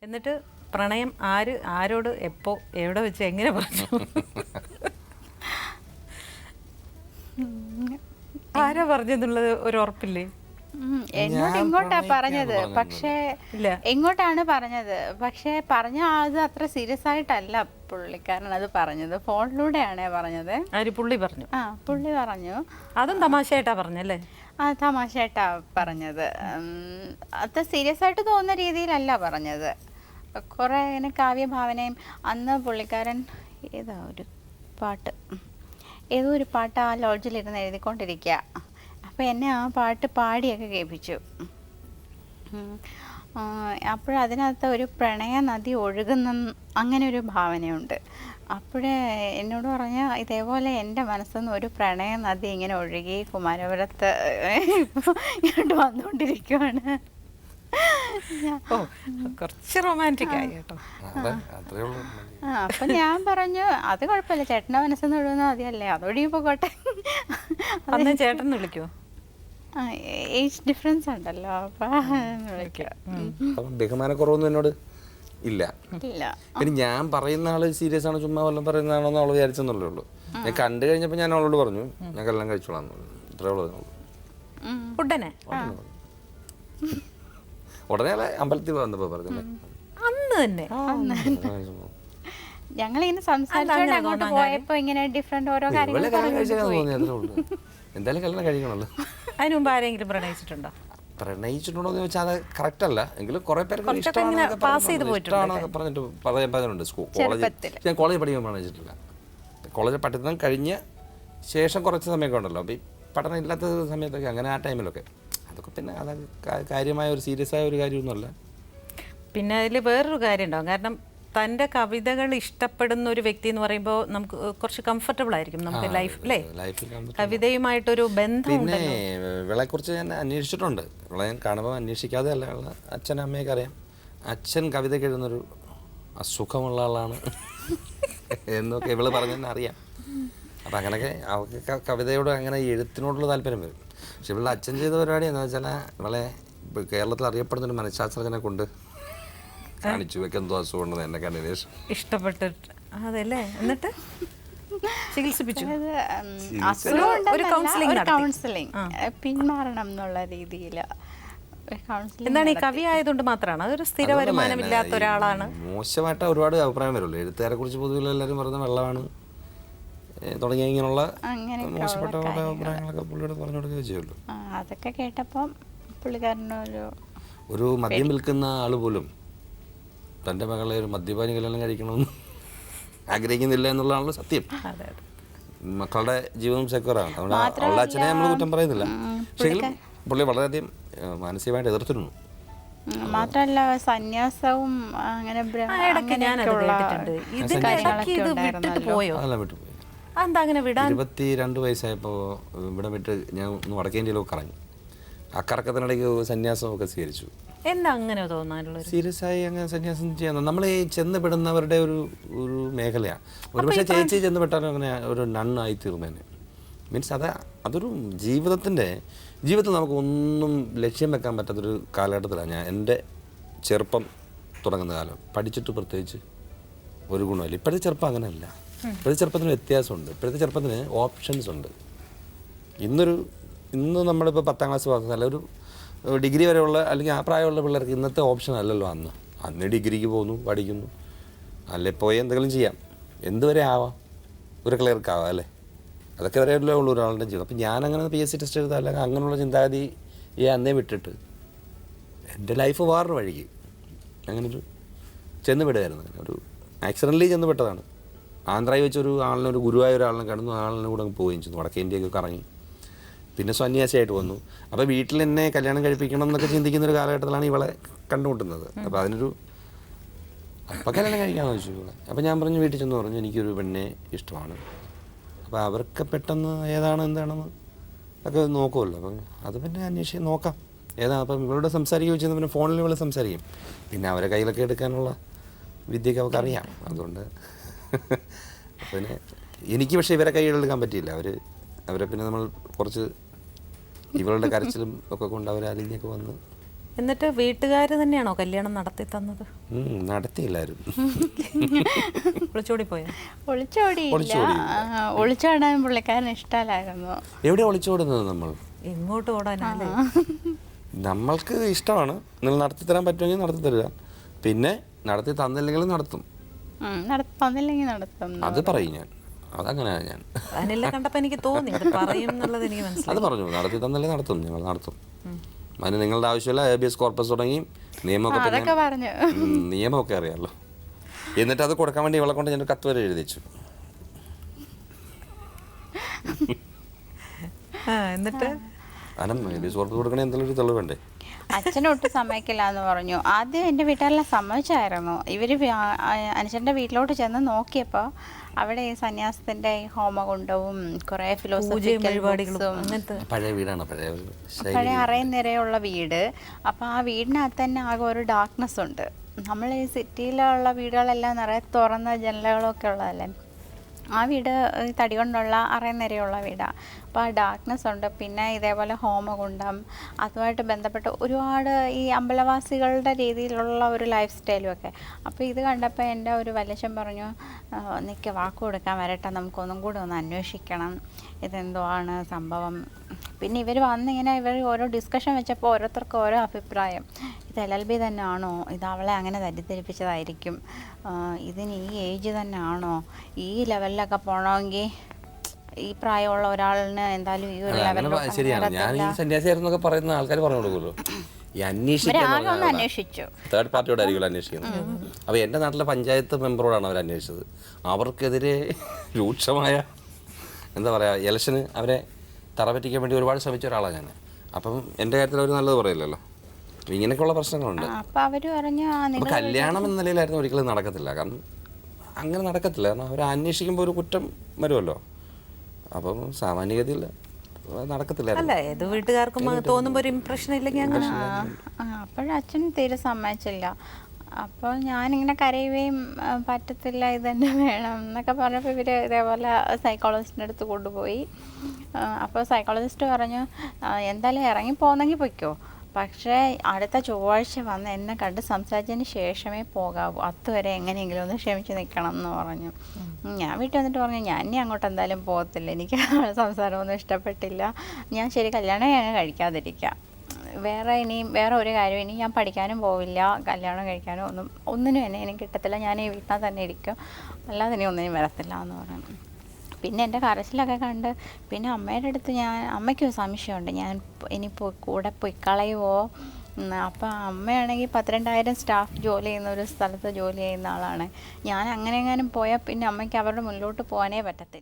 എന്നിട്ട് പ്രണയം ആരോട് എപ്പോ എവിടെ വെച്ച് എങ്ങനെ പറഞ്ഞു? ആരാ പറഞ്ഞെന്നുള്ളത് ഒരു ഉറപ്പില്ലേ? എന്നോട് ഇങ്ങോട്ടാ പറഞ്ഞത്, പക്ഷേ എങ്ങോട്ടാണ് പറഞ്ഞത്, പക്ഷേ പറഞ്ഞ അത് അത്ര സീരിയസ് ആയിട്ടല്ല പുള്ളിക്കാരൻ അത് പറഞ്ഞത്, ഫോണിലൂടെയാണ് പറഞ്ഞത്. ആര്? പുള്ളി പറഞ്ഞു? പുള്ളി പറഞ്ഞു. അതും തമാശയായിട്ടാ പറഞ്ഞല്ലേ? ആ, തമാശയായിട്ടാ പറഞ്ഞത്. അത്ര സീരിയസ് ആയിട്ട് തോന്നുന്ന രീതിയിലല്ല പറഞ്ഞത്. കുറേ ഇങ്ങനെ കാവ്യഭാവനയും. അന്ന് പുള്ളിക്കാരൻ ഏതോ ഒരു പാട്ട് ആ ലോഡ്ജിലിരുന്ന് എഴുതിക്കൊണ്ടിരിക്കുക. അപ്പോൾ എന്നെ ആ പാട്ട് പാടിയൊക്കെ കേൾപ്പിച്ചു. അപ്പോഴതിനകത്ത് ഒരു പ്രണയ നദി ഒഴുകുന്ന അങ്ങനെ ഒരു ഭാവനയുണ്ട്. അപ്പോഴേ എന്നോട് പറഞ്ഞ ഇതേപോലെ എൻ്റെ മനസ്സിന്ന് ഒരു പ്രണയ നദി ഇങ്ങനെ ഒഴുകി കുമാരപുരത്ത് ഇപ്പോൾ ഇങ്ങോട്ട് വന്നുകൊണ്ടിരിക്കുകയാണ്. കുറച്ച് റൊമാൻറ്റിക് ആയി കേട്ടോ. അപ്പൊ ഞാൻ പറഞ്ഞു അത് കുഴപ്പമില്ല, ചേട്ടൻ്റെ മനസ്സിന്ന് ഒഴുകുന്ന നദിയല്ലേ, അതൊഴുകി പോകട്ടെ. അന്ന് ചേട്ടൻ വിളിക്കുമോ? ഏജ് ഡിഫറൻസ് ഉണ്ടല്ലോ, അപ്പൊ ബഹുമാനക്കുറവൊന്നും എന്നോട് ഇല്ല. പിന്നെ ഞാൻ പറയുന്ന ആള് സീരിയസ് ആണ്, ചുമ്മാ വല്ലതും പറയുന്നതാണോ എന്ന് അവള് വിചാരിച്ചെന്നുള്ളേ ഉള്ളൂ. ഞാൻ കണ്ടു കഴിഞ്ഞപ്പോൾ ഞാൻ അവളോട് പറഞ്ഞു ഞാൻ കല്യാണം കഴിച്ചോളാം, ഇത്രേ ഉള്ളൂ. ഉടനെ അല്ല, അമ്പലത്തിൽ വന്നപ്പോ പറഞ്ഞല്ലേ, അന്ന് തന്നെ ഞങ്ങളിങ്ങനെ സംസാരിച്ചോണ്ട് അങ്ങോട്ട് പോയപ്പോ ഇങ്ങനെ ഡിഫറെന്റ് ഓരോ കാര്യങ്ങൾ എന്തായാലും കല്യാണം കഴിക്കണല്ലോ. അതിന് മുമ്പ് ആരെങ്കിലും പ്രണയിച്ചിട്ടുണ്ടോ? പ്രണയിച്ചിട്ടുണ്ടോ എന്ന് ചോദിച്ചാൽ അത് കറക്റ്റ് അല്ല, എങ്കിലും കുറെ പേർക്ക് പറഞ്ഞിട്ട് പറഞ്ഞിട്ടുണ്ട്. കോളേജ് ഞാൻ കോളേജ് പഠിക്കാൻ പ്രണയിച്ചിട്ടില്ല. കോളേജ് പഠിത്തം കഴിഞ്ഞ ശേഷം കുറച്ച് സമയമൊക്കെ ഉണ്ടല്ലോ, അപ്പോൾ ഈ പഠനം ഇല്ലാത്ത സമയത്തൊക്കെ അങ്ങനെ ആ ടൈമിലൊക്കെ അതൊക്കെ പിന്നെ അത് കാര്യമായ ഒരു സീരിയസ് ആയ ഒരു കാര്യമൊന്നുമല്ല. പിന്നെ അതിൽ വേറൊരു കാര്യം ഉണ്ടാവും, കാരണം തൻ്റെ കവിതകൾ ഇഷ്ടപ്പെടുന്ന ഒരു വ്യക്തി എന്ന് പറയുമ്പോൾ നമുക്ക് കുറച്ച് കംഫർട്ടബിൾ ആയിരിക്കും നമുക്ക് ലൈഫിൽ കവിതയുമായിട്ടൊരു ബന്ധം. പിന്നെ ഇവളെക്കുറിച്ച് ഞാൻ അന്വേഷിച്ചിട്ടുണ്ട്. ഇവളെ ഞാൻ കാണുമ്പോൾ അന്വേഷിക്കാതെ അല്ല, ഉള്ള അച്ഛനും അമ്മയൊക്കെ അറിയാം. അച്ഛൻ കവിതയ്ക്ക് എഴുതുന്നൊരു അസുഖമുള്ള ആളാണ് എന്നൊക്കെ ഇവള് പറഞ്ഞെന്നെ അറിയാം. അപ്പം അങ്ങനെയൊക്കെ അവൾക്ക് കവിതയോട് അങ്ങനെ എഴുത്തിനോടുള്ള താല്പര്യം വരും. പക്ഷെ ഇവളുടെ അച്ഛൻ ചെയ്ത പരിപാടി എന്താ വെച്ചാൽ ഇവളെ കേരളത്തിൽ അറിയപ്പെടുന്നൊരു മനഃശാസ്ത്രജ്ഞനെ കൊണ്ട് കാണിച്ചു വെക്കെന്തോ അസുഖമുണ്ടെന്ന് എന്നെ കണ്ട ശേഷം ഇഷ്ടപ്പെട്ടിട്ട് അതല്ലേ, എന്നിട്ട് ചികിത്സിപ്പിച്ചു. കൗൺസിലിംഗ് പിന്മാറണം എന്നുള്ള രീതിയിൽ. എന്താണ് ഈ കവി ആയതുകൊണ്ട് മാത്രമാണ്? അതൊരു സ്ഥിര വരുമാനം ഇല്ലാത്ത ഒരാളാണ്. മോശമായിട്ട് ഒരുപാട് അഭിപ്രായം വരുള്ളൂ. എഴുത്തുകാരെ കുറിച്ച് പൊതുവെ എല്ലാവരും പറയുന്ന വെള്ളമാണ് തുടങ്ങിയ ഇങ്ങനെയുള്ള മോശപ്പെട്ട അഭിപ്രായങ്ങളൊക്കെ പുള്ളിയോട് പറഞ്ഞു കൊടുക്കുകയോ ചെയ്യുള്ളൂ. അതൊക്കെ കേട്ടപ്പം ഒരു മദ്യം വിൽക്കുന്ന ആള് പോലും തൻ്റെ മകളെ ഒരു മദ്യപാനി കല്യാണം കഴിക്കണമെന്ന് ആഗ്രഹിക്കുന്നില്ല എന്നുള്ളതാണല്ലോ സത്യം. മക്കളുടെ ജീവിതം സെക്യൂറാണ്. അവളുടെ അച്ഛനെ നമ്മൾ കുറ്റം പറയുന്നില്ല, പക്ഷേ പുള്ളി വളരെയധികം മാനസികമായിട്ട് എതിർത്തിരുന്നു. മാത്രല്ല സന്യാസവും അങ്ങനെ അതെല്ലാം വിട്ടുപോയി. 22 വയസ്സായപ്പോൾ ഇവിടെ വിട്ട് ഞാൻ ഒന്ന് വടക്കേന്ത്യയിലൊക്കെ കറങ്ങി. ആ കറക്കത്തിനിടയ്ക്ക് സന്യാസമൊക്കെ സ്വീകരിച്ചു. എന്താ അങ്ങനെ തോന്നാനുള്ളത്? സീരിയസ് ആയി അങ്ങനെ സന്യാസം ചെയ്യാൻ നമ്മൾ ഈ ചെന്നപ്പെടുന്നവരുടെ ഒരു മേഖലയാണ്. ഒരുപക്ഷെ ചേച്ചി ചെന്നപ്പെട്ടാലും അങ്ങനെ ഒരു നണ്ണായി തീർന്നേനെ. മീൻസ് അതൊരു ജീവിതത്തിൽ നമുക്ക് ഒന്നും ലക്ഷ്യം വെക്കാൻ പറ്റാത്തൊരു കാലഘട്ടത്തിലാണ് എൻ്റെ ചെറുപ്പം തുടങ്ങുന്ന കാലം. പഠിച്ചിട്ട് പ്രത്യേകിച്ച് ഒരു ഗുണമില്ല. ഇപ്പോഴത്തെ ചെറുപ്പം അങ്ങനെയല്ല. ഇപ്പോഴത്തെ ചെറുപ്പത്തിന് വ്യത്യാസമുണ്ട്. ഇപ്പോഴത്തെ ചെറുപ്പത്തിന് ഓപ്ഷൻസ് ഉണ്ട്. ഇന്ന് നമ്മളിപ്പോൾ 10ാം ക്ലാസ് പാസ്സല്ല, ഒരു ഡിഗ്രി വരെയുള്ള അല്ലെങ്കിൽ ആ പ്രായമുള്ള പിള്ളേർക്ക് ഇന്നത്തെ ഓപ്ഷൻ അല്ലല്ലോ അന്ന് ഡിഗ്രിക്ക് പോകുന്നു, പഠിക്കുന്നു, അല്ലെ പോയി എന്തെങ്കിലും ചെയ്യാം, എന്തുവരെ ആവാം, ഒരു ക്ലർക്ക് ആവാം അല്ലേ, അതൊക്കെ വരെയല്ലേ ഉള്ളൂ ഒരാളുടെ ജീവിതം. അപ്പം ഞാനങ്ങനെ PSC ടെസ്റ്റ് എഴുതാം അല്ലെങ്കിൽ അങ്ങനെയുള്ള ചിന്താഗതിയെ അന്നേ വിട്ടിട്ട് എൻ്റെ ലൈഫ് വേറൊരു വഴിക്ക് അങ്ങനൊരു ചെന്നുവിടുമായിരുന്നു. ഒരു ആക്സിഡൻ്റലി ചെന്നുപെട്ടതാണ്. ആന്ധ്രയിൽ വെച്ചൊരു ആളിനെ, ഒരു ഗുരുവായ ഒരാളിനെ കടന്നു, ആളിനെ കൂടെ അങ്ങ് പോവുകയും ചെയ്തു. വടക്കേ ഇന്ത്യയൊക്കെ കറങ്ങി പിന്നെ സന്യാസിയായിട്ട് വന്നു. അപ്പോൾ വീട്ടിൽ എന്നെ കല്യാണം കഴിപ്പിക്കണം എന്നൊക്കെ ചിന്തിക്കുന്നൊരു കാലഘട്ടത്തിലാണ് ഇവളെ കണ്ടുമുട്ടുന്നത്. അപ്പോൾ അപ്പം കല്യാണം കഴിക്കാമെന്ന് ചോദിച്ചു ഇവളെ. അപ്പോൾ ഞാൻ പറഞ്ഞു, വീട്ടിൽ ചെന്ന് പറഞ്ഞു എനിക്കൊരു പെണ്ണെ ഇഷ്ടമാണ്. അപ്പോൾ അവർക്ക് പെട്ടെന്ന് ഏതാണ് എന്താണെന്ന് ഒക്കെ നോക്കുമല്ലോ. അപ്പം അത് പിന്നെ അന്വേഷിച്ച് നോക്കാം ഏതാണ്. അപ്പം ഇവളോട് സംസാരിക്കുക വെച്ചാൽ പിന്നെ ഫോണിൽ ഇവളെ സംസാരിക്കും. പിന്നെ അവരെ കയ്യിലൊക്കെ എടുക്കാനുള്ള വിദ്യയൊക്കെ അവർക്ക് അറിയാം. അതുകൊണ്ട് പിന്നെ എനിക്ക് പക്ഷേ ഇവരെ കൈയിലെടുക്കാൻ പറ്റിയില്ല. അവരെ പിന്നെ നമ്മൾ കുറച്ച് ഇവളുടെ കരച്ചിലും ഒക്കെ കൊണ്ട് അവർ അലിഞ്ഞൊക്കെ വന്ന് എന്നിട്ട് വീട്ടുകാർ തന്നെയാണോ കല്യാണം നടത്തി തന്നത്? നടത്തിയില്ലാരും. ഒളിച്ചോടി പോയോ? ഒളിച്ചോടിയില്ല, ഒളിച്ചോടാൻ പുള്ളിക്കാരന് ഇഷ്ടമല്ലായിരുന്നു. എവിടെ ഒളിച്ചോടുന്നത് നമ്മൾ? എങ്ങോട്ട് ഓടാനല്ലേ? നമ്മൾക്ക് ഇഷ്ടമാണ്, നിങ്ങൾ നടത്തി തരാൻ പറ്റുമെങ്കിൽ നടത്തി തരിക, പിന്നെ നടത്തി തന്നില്ലെങ്കിലും നടത്തും. തന്നില്ലെങ്കിൽ നടത്തും അത് പറയും ഞാൻ, അതങ്ങനെയാണ് ഞാൻ. അതിനെല്ലാം കണ്ടപ്പോൾ എനിക്ക് തോന്നി അത് പറയും എന്നുള്ളത് എനിക്ക് മനസ്സിലായി. അത് പറഞ്ഞു, നടത്തി തന്നല്ലേ നടത്തും, ഞങ്ങൾ നടത്തും. അതിന് നിങ്ങളുടെ ആവശ്യമില്ല. ഹേബിയസ് കോർപ്പസ് തുടങ്ങി നിയമമൊക്കെ പറഞ്ഞു, നിയമമൊക്കെ അറിയാമല്ലോ. എന്നിട്ട് അത് കൊടുക്കാൻ വേണ്ടി ഇവളെ കൊണ്ട് ഞാൻ കത്ത് വരെ എഴുതിച്ചു. എന്നിട്ട് ഹേബിയസ് കോർപ്പസ് കൊടുക്കണേ എന്തെങ്കിലും ഒരു തെളിവ് വേണ്ടേ? അച്ഛനൊട്ടും സമ്മതിക്കില്ല എന്ന് പറഞ്ഞു. ആദ്യം എൻ്റെ വീട്ടുകാരെല്ലാം സമ്മതിച്ചായിരുന്നു. ഇവർ അനുജൻ്റെ വീട്ടിലോട്ട് ചെന്ന് നോക്കിയപ്പോൾ അവിടെ ഈ സന്യാസത്തിൻ്റെ ഈ ഹോമകുണ്ടവും കുറേ ഫിലോസഫിക്കൽ ബുക്സും, പഴയ വീടാണ്, പഴയ അറയും നിറയുള്ള വീട്. അപ്പോൾ ആ വീടിനകത്ത് തന്നെ ആകെ ഒരു ഡാർക്ക്നെസ് ഉണ്ട്. നമ്മൾ ഈ സിറ്റിയിലുള്ള വീടുകളെല്ലാം നിറയെ തുറന്ന ജനലുകളൊക്കെ ഉള്ളതല്ലേ, ആ വീട് തടി കൊണ്ടുള്ള അറയും നിറയുള്ള വീടാണ്. അപ്പോൾ ആ ഡാർക്ക്നെസ് ഉണ്ട്. പിന്നെ ഇതേപോലെ ഹോമകുണ്ടം, അതുമായിട്ട് ബന്ധപ്പെട്ട് ഒരുപാട് ഈ അമ്പലവാസികളുടെ രീതിയിലുള്ള ഒരു ലൈഫ് സ്റ്റൈലും ഒക്കെ. അപ്പോൾ ഇത് കണ്ടപ്പോൾ എൻ്റെ ഒരു വല്യച്ഛൻ പറഞ്ഞു, നിൽക്ക് വാക്ക് കൊടുക്കാൻ വരട്ടെ, നമുക്കൊന്നും കൂടി ഒന്ന് അന്വേഷിക്കണം, ഇതെന്തോ ആണ് സംഭവം. പിന്നെ ഇവർ വന്നിങ്ങനെ ഇവർ ഓരോ ഡിസ്കഷൻ വെച്ചപ്പോൾ ഓരോരുത്തർക്കും ഓരോ അഭിപ്രായം. ഇത് LLB തന്നെ ആണോ, ഇത് അവളെ അങ്ങനെ തെറ്റിദ്ധരിപ്പിച്ചതായിരിക്കും, ഇതിന് ഈ ഏജ് തന്നെ ആണോ, ഈ ലെവലിലൊക്കെ പോകണമെങ്കിൽ ഈ പ്രായമുള്ള ഒരാളിന് എന്തായാലും ഈ ഒരു ലെവലിൽ. ശരിയാണ്, ഞാൻ ഈ സന്യാസിയായിരുന്നൊക്കെ പറയുന്ന ആൾക്കാർ പറഞ്ഞു കൊടുക്കുമല്ലോ. ഈ അന്വേഷിച്ചു തേർഡ് പാർട്ടിയോടായിരിക്കും അന്വേഷിക്കുന്നത്. അപ്പോൾ എൻ്റെ നാട്ടിലെ പഞ്ചായത്ത് മെമ്പറോടാണ് അവർ അന്വേഷിച്ചത്. അവർക്കെതിരെ രൂക്ഷമായ എന്താ പറയുക, ഇലക്ഷന് അവരെ തറപറ്റിക്കാൻ വേണ്ടി ഒരുപാട് ശ്രമിച്ച ഒരാളാണ് ഞാൻ. അപ്പം എൻ്റെ കാര്യത്തിൽ അവർ നല്ലത് പറയില്ലല്ലോ. അപ്പം ഇങ്ങനെയൊക്കെയുള്ള പ്രശ്നങ്ങളുണ്ട്. അപ്പോൾ അവർ പറഞ്ഞു അപ്പോൾ കല്യാണം എന്ന നിലയിലായിരുന്നു ഒരിക്കലും നടക്കത്തില്ല. കാരണം അങ്ങനെ നടക്കത്തില്ല, കാരണം അവർ അന്വേഷിക്കുമ്പോൾ ഒരു കുറ്റം വരുമല്ലോ. അപ്പം സാമാന്യഗതിയിൽ നടക്കത്തില്ല. അല്ല, ഏത് വീട്ടുകാർക്കും തോന്നുമ്പോൾ ഒരു ഇംപ്രഷൻ ഇല്ലെങ്കിൽ അങ്ങനെ. അപ്പോഴച്ഛൻ തീരെ സമ്മതിച്ചില്ല. അപ്പോൾ ഞാനിങ്ങനെ കരയുകയും പറ്റത്തില്ല, ഇതന്നെ വേണം എന്നൊക്കെ പറഞ്ഞപ്പോൾ ഇവർ ഇതേപോലെ സൈക്കോളജിസ്റ്റിൻ്റെ അടുത്ത് കൊണ്ടുപോയി. അപ്പോൾ സൈക്കോളജിസ്റ്റ് പറഞ്ഞു, എന്തായാലും ഇറങ്ങിപ്പോകുന്നെങ്കിൽ പൊയ്ക്കോ, പക്ഷേ അടുത്ത ചൊവ്വാഴ്ച വന്ന് എന്നെ കണ്ട് സംസാരിച്ചതിന് ശേഷമേ പോകാവൂ, അതുവരെ എങ്ങനെയെങ്കിലും ഒന്ന് ക്ഷമിച്ച് നിൽക്കണം എന്ന് പറഞ്ഞു. ഞാൻ വീട്ടിൽ വന്നിട്ട് പറഞ്ഞു, ഞാൻ ഇനി അങ്ങോട്ട് എന്തായാലും പോകത്തില്ല, എനിക്ക് സംസാരമൊന്നും ഇഷ്ടപ്പെട്ടില്ല, ഞാൻ ശരി കല്യാണം ഞങ്ങൾ കഴിക്കാതിരിക്കാം, വേറെ ഒരു കാര്യം ഇനി ഞാൻ പഠിക്കാനും പോവില്ല, കല്യാണം കഴിക്കാനും ഒന്നിനും എന്നെ എനിക്ക് കിട്ടത്തില്ല, ഞാൻ ഈ വീട്ടിൽ തന്നെ ഇരിക്കും, അല്ലാതെ ഇനി ഒന്നിനും വരത്തില്ല എന്ന് പറഞ്ഞു. പിന്നെ എൻ്റെ കരച്ചിലൊക്കെ കണ്ട് പിന്നെ അമ്മയുടെ അടുത്ത് അമ്മയ്ക്കൊരു സംശയമുണ്ട്, ഞാൻ ഇനി കൂടെ പോയി കളയുമോ. അപ്പം അമ്മയാണെങ്കിൽ 12,000 സ്റ്റാഫ് ജോലി ചെയ്യുന്ന ഒരു സ്ഥലത്ത് ജോലി ചെയ്യുന്ന ആളാണ്. ഞാൻ അങ്ങനെ എങ്ങാനും പോയാൽ പിന്നെ അമ്മയ്ക്ക് അവരുടെ മുന്നിലോട്ട് പോകാനേ പറ്റത്തില്ല.